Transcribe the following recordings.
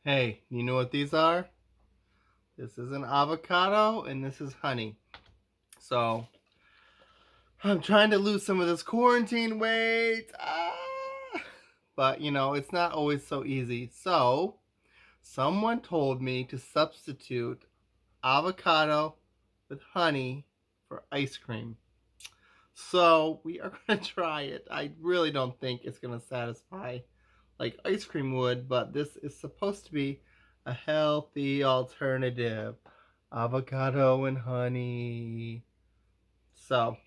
Hey, you know what these are? This is an avocado and this is honey. So, I'm trying to lose some of this quarantine weight. But, it's not always so easy. So, someone told me to substitute avocado with honey for ice cream. So, we are going to try it. I really don't think it's going to satisfy like ice cream would, but this is supposed to be a healthy alternative. Avocado and honey. So,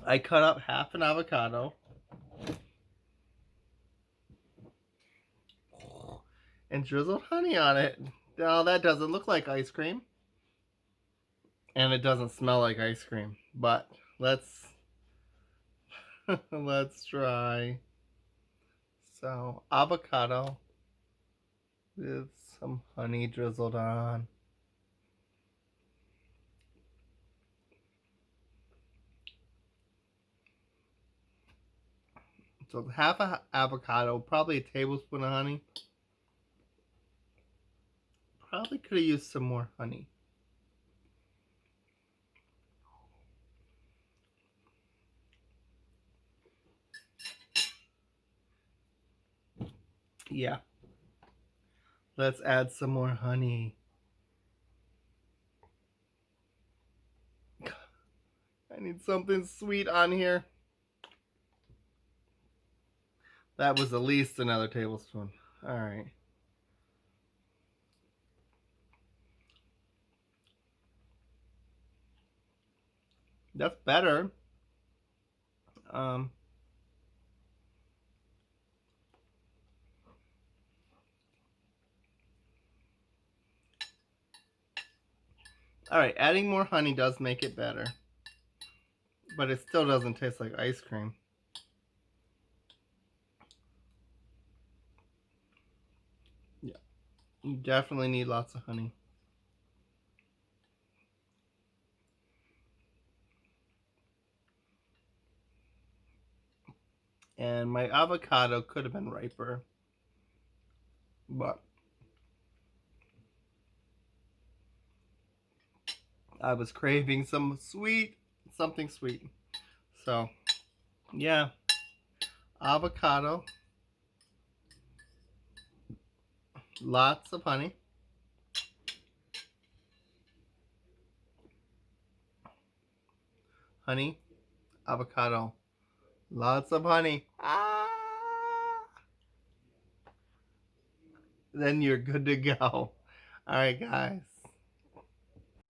I cut up half an avocado and drizzled honey on it. Now, that doesn't look like ice cream, and it doesn't smell like ice cream, but let's let's try. So, avocado with some honey drizzled on. So half a avocado, probably a tablespoon of honey. Probably could have used some more honey. Yeah. Let's add some more honey. I need something sweet on here. That was at least another tablespoon. All right. That's better. Um, all right, adding more honey does make it better. But it still doesn't taste like ice cream. Yeah. You definitely need lots of honey. And my avocado could have been riper. But I was craving something sweet. So, yeah, avocado, lots of honey. Honey, avocado, lots of honey. Then you're good to go. All right, guys.